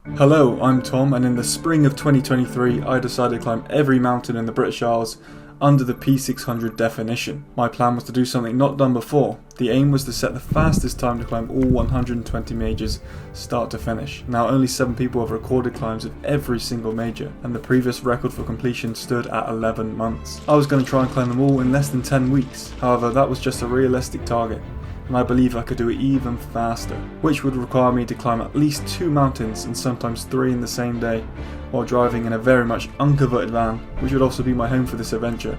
Hello, I'm Tom, and in the spring of 2023 I decided to climb every mountain in the British Isles under the P600 definition. My plan was to do something not done before. The aim was to set the fastest time to climb all 120 majors start to finish. Now only 7 people have recorded climbs of every single major, and the previous record for completion stood at 11 months. I was going to try and climb them all in less than 10 weeks, however that was just a realistic target, and I believe I could do it even faster, which would require me to climb at least 2 mountains and sometimes 3 in the same day, while driving in a very much unconverted van, which would also be my home for this adventure.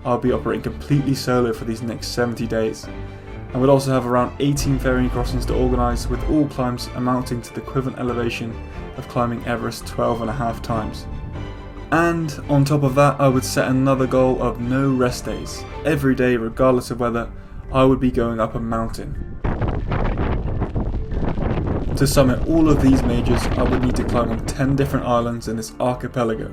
I'll be operating completely solo for these next 70 days, and would also have around 18 ferrying crossings to organise, with all climbs amounting to the equivalent elevation of climbing Everest 12.5 times. And on top of that, I would set another goal of no rest days. Every day, regardless of weather, I would be going up a mountain. To summit all of these majors, I would need to climb on 10 different islands in this archipelago.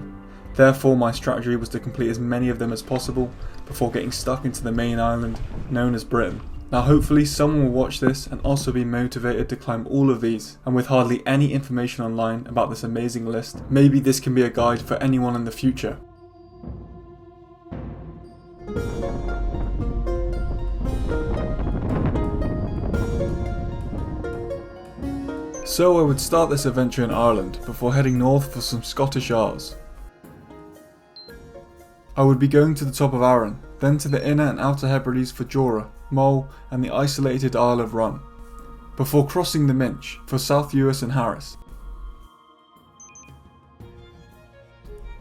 Therefore, my strategy was to complete as many of them as possible before getting stuck into the main island known as Britain. Now hopefully someone will watch this and also be motivated to climb all of these, and with hardly any information online about this amazing list, maybe this can be a guide for anyone in the future. So I would start this adventure in Ireland before heading north for some Scottish Isles. I would be going to the top of Arran, then to the inner and outer Hebrides for Jura, Mull and the isolated Isle of Run, before crossing the Minch for South Uist and Harris.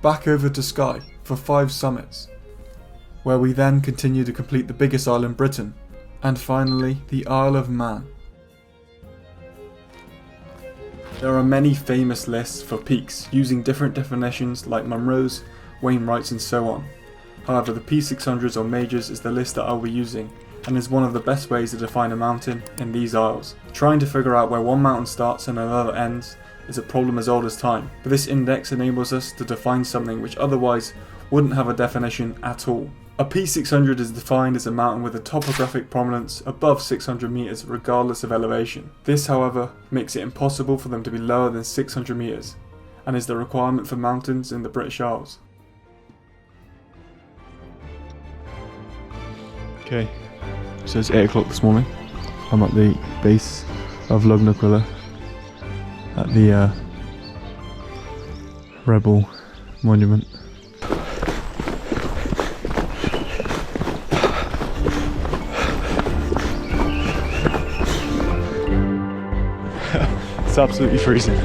Back over to Skye for 5 summits, where we then continue to complete the biggest isle in Britain, and finally the Isle of Man. There are many famous lists for peaks using different definitions like Munro's, Wainwright's and so on. However, the P600s or majors is the list that I'll be using, and is one of the best ways to define a mountain in these isles. Trying to figure out where one mountain starts and another ends is a problem as old as time, but this index enables us to define something which otherwise wouldn't have a definition at all. A P600 is defined as a mountain with a topographic prominence above 600 meters regardless of elevation. This, however, makes it impossible for them to be lower than 600 meters, and is the requirement for mountains in the British Isles. Okay, so it's 8 o'clock this morning. I'm at the base of Lugnaquilla at the Rebel Monument. It's absolutely freezing. You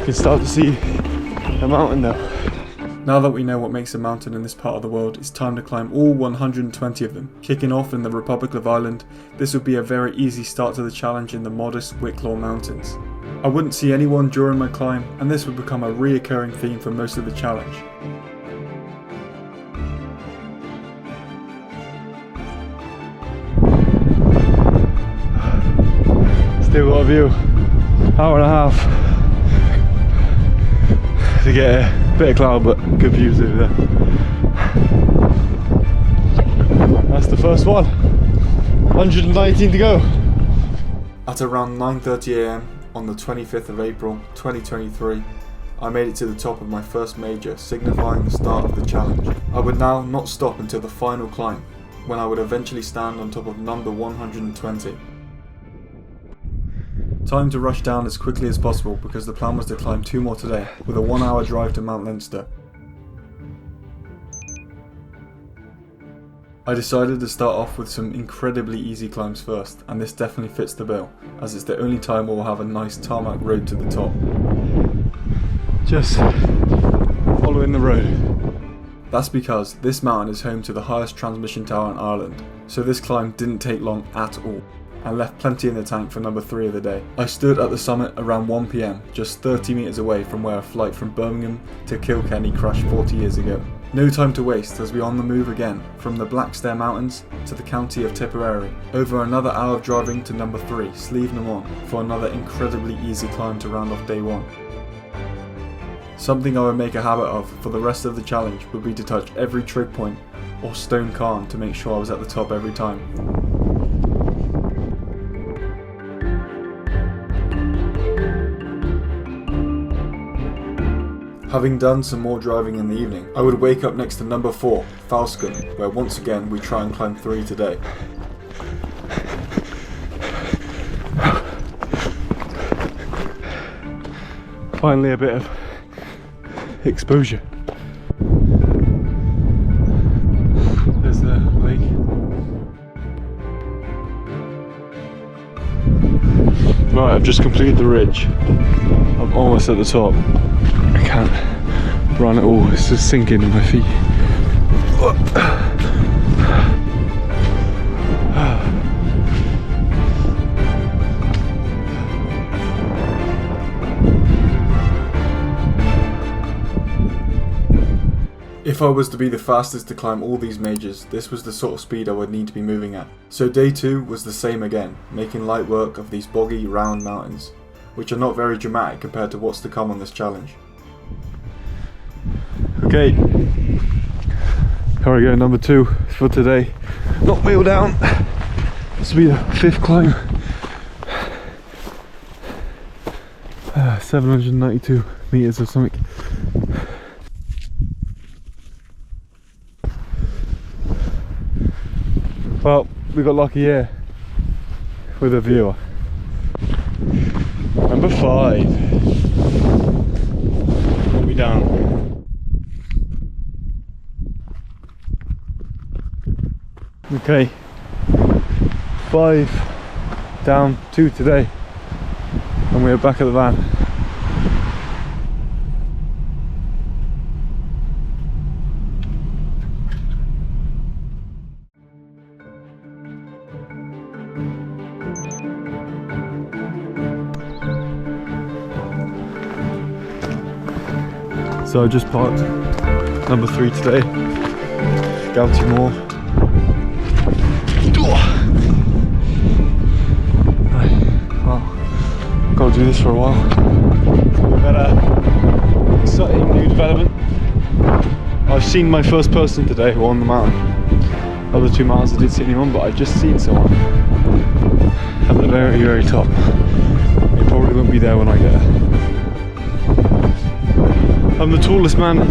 can start to see the mountain now. Now that we know what makes a mountain in this part of the world, it's time to climb all 120 of them. Kicking off in the Republic of Ireland, this would be a very easy start to the challenge in the modest Wicklow Mountains. I wouldn't see anyone during my climb, and this would become a reoccurring theme for most of the challenge. Still got a view, hour and a half to get a bit of cloud, but good views over there. That's the first one, 119 to go. At around 9:30 AM on the 25th of April 2023, I made it to the top of my first major, signifying the start of the challenge. I would now not stop until the final climb, when I would eventually stand on top of number 120. Time to rush down as quickly as possible because the plan was to climb 2 more today, with a 1-hour drive to Mount Leinster. I decided to start off with some incredibly easy climbs first, and this definitely fits the bill, as it's the only time we'll have a nice tarmac road to the top. Just following the road. That's because this mountain is home to the highest transmission tower in Ireland, so this climb didn't take long at all, and left plenty in the tank for number 3 of the day. I stood at the summit around 1 PM, just 30 metres away from where a flight from Birmingham to Kilkenny crashed 40 years ago. No time to waste as we are on the move again, from the Blackstair Mountains to the county of Tipperary, over another hour of driving to number 3, Slieve na Mon, for another incredibly easy climb to round off day 1. Something I would make a habit of for the rest of the challenge would be to touch every trig point or stone cairn to make sure I was at the top every time. Having done some more driving in the evening, I would wake up next to number 4, Falscombe, where once again we try and climb 3 today. Finally a bit of exposure. There's the lake. Right, I've just completed the ridge. I'm almost at the top. I can't run at all, it's just sinking in my feet. If I was to be the fastest to climb all these majors, this was the sort of speed I would need to be moving at. So day 2 was the same again, making light work of these boggy, round mountains, which are not very dramatic compared to what's to come on this challenge. Okay, here we go, number 2 for today. Not wheel down, this will be the 5th climb. 792 meters or something. Well, we got lucky here with a viewer. Number 5. What we down? Okay, 5 down, 2 today, and we're back at the van. So I just parked number 3 today, Gouty Moor. Well, got to do this for a while. We've had a exciting new development. I've seen my first person today on the mountain. Other 2 mountains I didn't see anyone, but I've just seen someone at the very, very top. It probably won't be there when I get there. I'm the tallest man.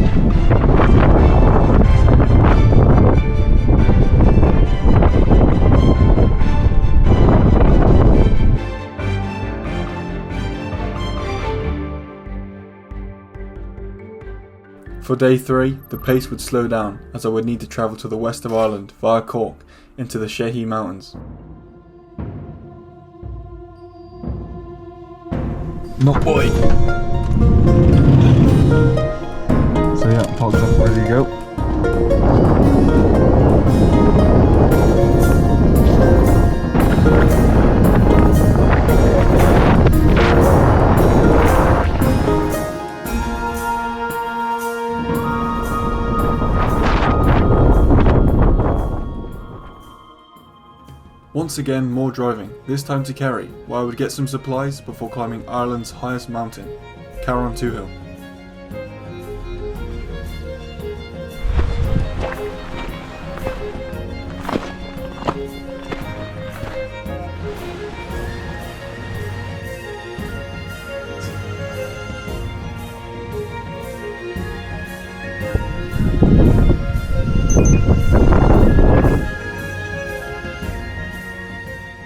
For day 3, the pace would slow down as I would need to travel to the west of Ireland via Cork into the Shehy Mountains. Not boy. So yeah, parked up, ready to go. Once again, more driving, this time to Kerry, where I would get some supplies before climbing Ireland's highest mountain, Carron-Two-Hill.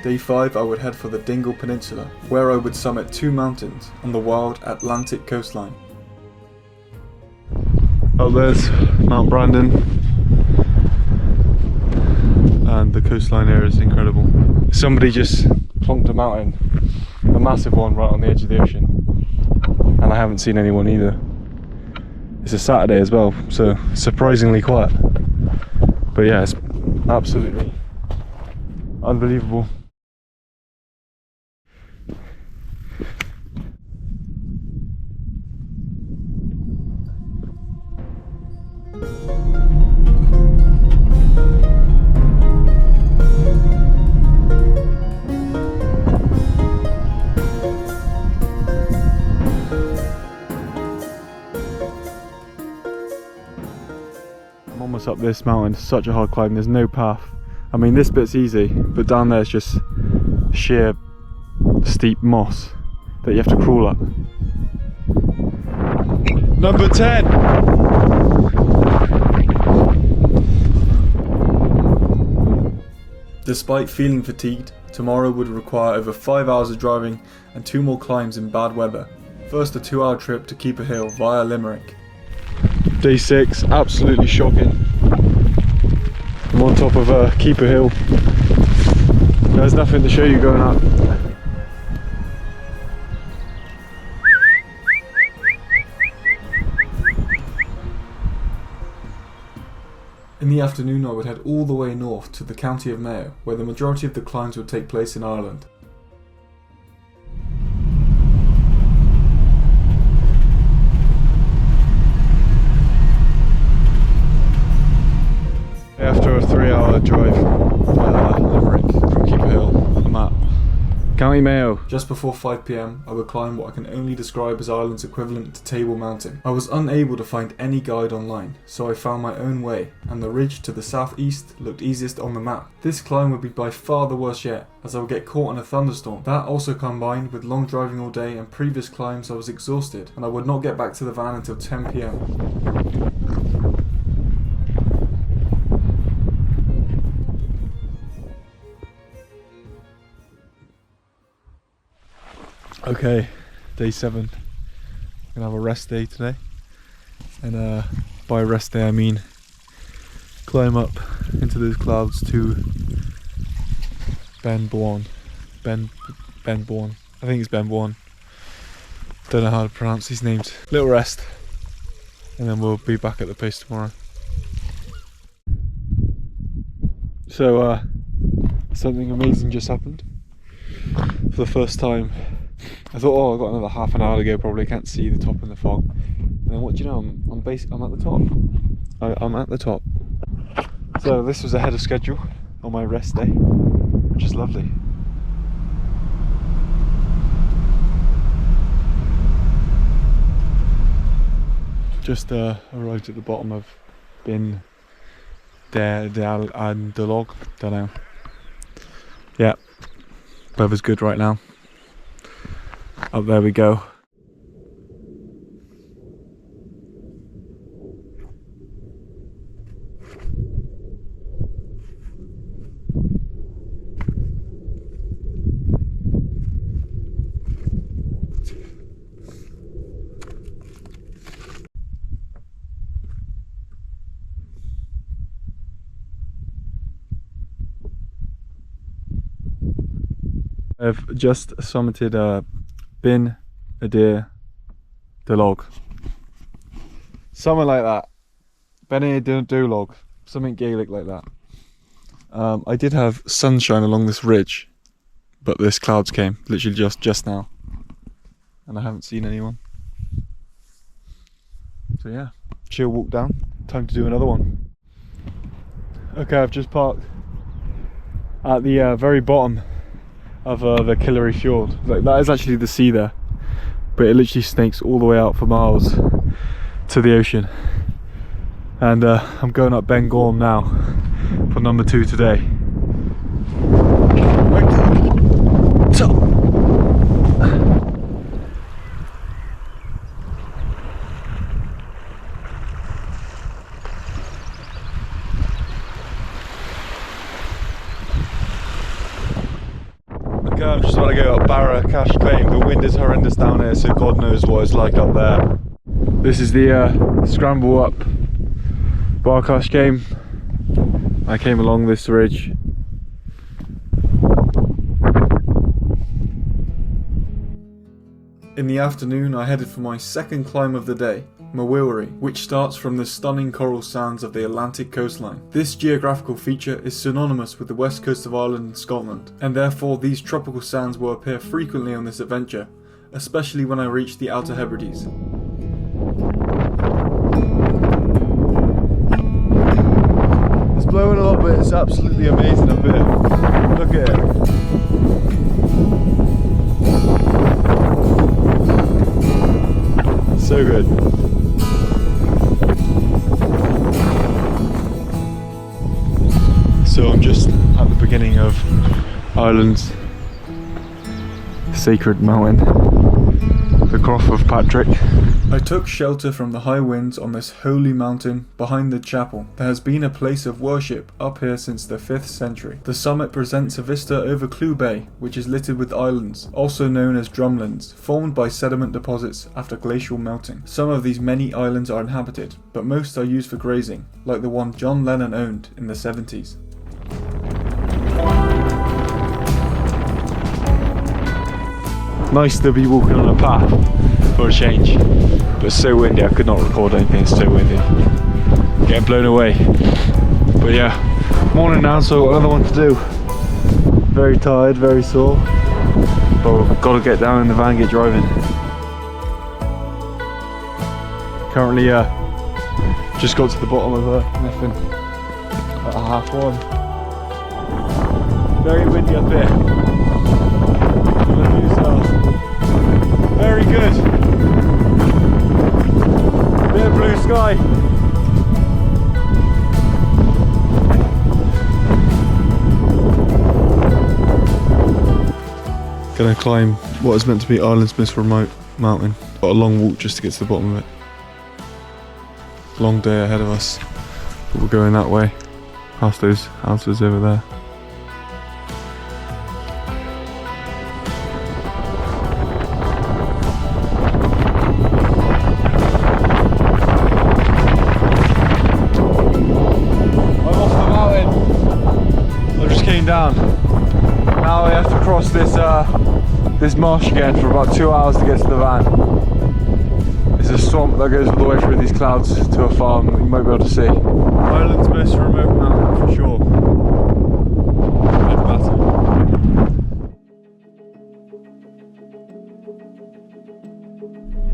Day 5 I would head for the Dingle Peninsula, where I would summit 2 mountains on the wild Atlantic coastline. Oh, there's Mount Brandon, and the coastline here is incredible. Somebody just plonked a mountain, a massive one right on the edge of the ocean, and I haven't seen anyone either. It's a Saturday as well, so surprisingly quiet. But yeah, it's absolutely unbelievable. I'm almost up this mountain. It's such a hard climb, there's no path. I mean, this bit's easy, but down there it's just sheer steep moss that you have to crawl up. Number 10. Despite feeling fatigued, tomorrow would require over 5 hours of driving and 2 more climbs in bad weather. First a 2-hour trip to Keeper Hill via Limerick. Day 6, absolutely shocking. I'm on top of Keeper Hill. There's nothing to show you going up. In the afternoon I would head all the way north to the county of Mayo, where the majority of the climbs would take place in Ireland. After a 3-hour drive Limerick from Keeper Hill, I'm at County Mayo. Just before 5 PM, I would climb what I can only describe as Ireland's equivalent to Table Mountain. I was unable to find any guide online, so I found my own way, and the ridge to the southeast looked easiest on the map. This climb would be by far the worst yet, as I would get caught in a thunderstorm. That also combined with long driving all day and previous climbs, I was exhausted, and I would not get back to the van until 10 PM. Okay, day 7. Gonna have a rest day today, and by rest day I mean climb up into those clouds to Ben Bourne. I think it's Ben Bourne. Don't know how to pronounce these names. Little rest, and then we'll be back at the pace tomorrow. So something amazing just happened. For the first time, I thought, oh, I've got another half an hour to go, probably can't see the top in the fog. And then what do you know, I'm at the top. I'm at the top. So this was ahead of schedule on my rest day, which is lovely. Just arrived at the bottom of Bin Dal and the log. Don't know. Yeah, weather's good right now. Up there we go. I've just summited Bin Adair the log. Something like that. Ben Adair do log. Something Gaelic like that. I did have sunshine along this ridge, but this clouds came literally just now, and I haven't seen anyone. So yeah, chill walk down. Time to do another one. Okay, I've just parked at the very bottom of the Killary Fjord. Like, that is actually the sea there, but it literally snakes all the way out for miles to the ocean. And I'm going up Ben Gorm now for number 2 today. Right to the top. Okay, I'm just about to go up Barra Cash Claim. The wind is horrendous down here, so God knows what it's like up there. This is the scramble up Bar Cash Game. I came along this ridge. In the afternoon I headed for my second climb of the day, Mawilry, which starts from the stunning coral sands of the Atlantic coastline. This geographical feature is synonymous with the west coast of Ireland and Scotland, and therefore these tropical sands will appear frequently on this adventure, especially when I reach the Outer Hebrides. It's blowing a lot, but it's absolutely amazing up here. Look at it. So good. So I'm just at the beginning of Ireland's sacred mountain, the Cross of Patrick. I I took shelter from the high winds on this holy mountain behind the chapel. There has been a place of worship up here since the 5th century. The summit presents a vista over Clew Bay, which is littered with islands, also known as drumlins, formed by sediment deposits after glacial melting. Some of these many islands are inhabited, but most are used for grazing, like the one John Lennon owned in the 70s. Nice to be walking on a path for a change, but it's so windy I could not record anything, it's so windy. Getting blown away. But yeah, morning now, so I've got another one to do. Very tired, very sore, but we've got to get down in the van and get driving. Currently just got to the bottom of nothing at 1:30. Very windy up here. The views are very good. Bit of blue sky. Gonna climb what is meant to be Ireland's most remote mountain. Got a long walk just to get to the bottom of it. Long day ahead of us, but we're going that way, past those houses over there. I'm off the mountain. I just came down. Now I have to cross this marsh again for about 2 hours to get to the van. There's a swamp that goes all the way through these clouds to a farm that you might be able to see. Ireland's most remote mountain for sure.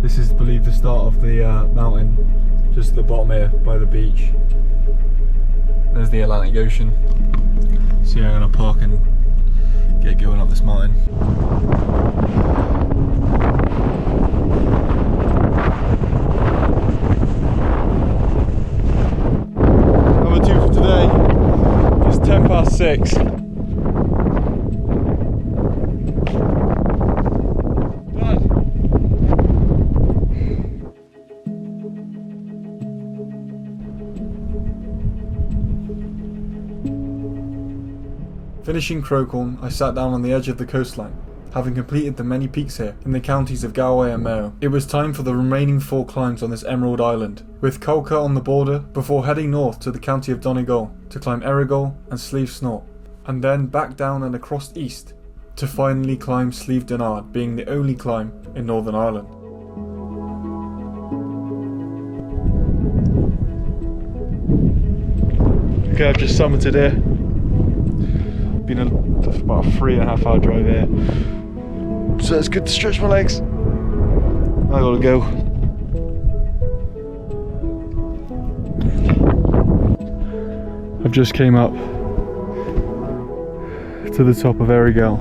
This is, I believe, the start of the mountain, just at the bottom here by the beach. There's the Atlantic Ocean. So yeah, I'm gonna park and get going up this mountain. Number 2 for today is 6:10. Done. Finishing Crowcorn, I sat down on the edge of the coastline, having completed the many peaks here in the counties of Galway and Mayo. It was time for the remaining 4 climbs on this Emerald Island, with Colca on the border before heading north to the county of Donegal to climb Errigal and Slieve Snort, and then back down and across east to finally climb Slieve Donard, being the only climb in Northern Ireland. Okay, I've just summited here. Been about a 3.5 hour drive here, so it's good to stretch my legs. I gotta go. I've just came up to the top of Errigal.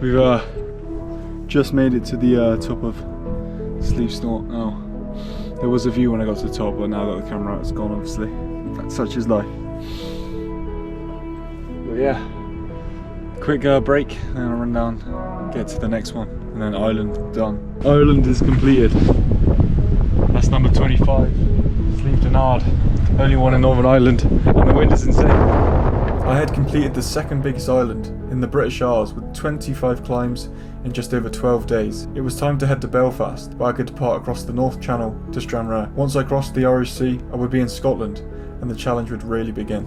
We've just made it to the top of Slieve Snort now. There was a view when I got to the top, but now that the camera out, it's gone obviously. That's such is life. But yeah, quick break, then I'll run down, get to the next one, and then Ireland done. Ireland is completed. That's number 25, Slieve Donard. Only one in Northern Ireland, and the wind is insane. I had completed the second biggest island in the British Isles with 25 climbs in just over 12 days. It was time to head to Belfast, where I could depart across the North Channel to Stranraer. Once I crossed the Irish Sea, I would be in Scotland, and the challenge would really begin.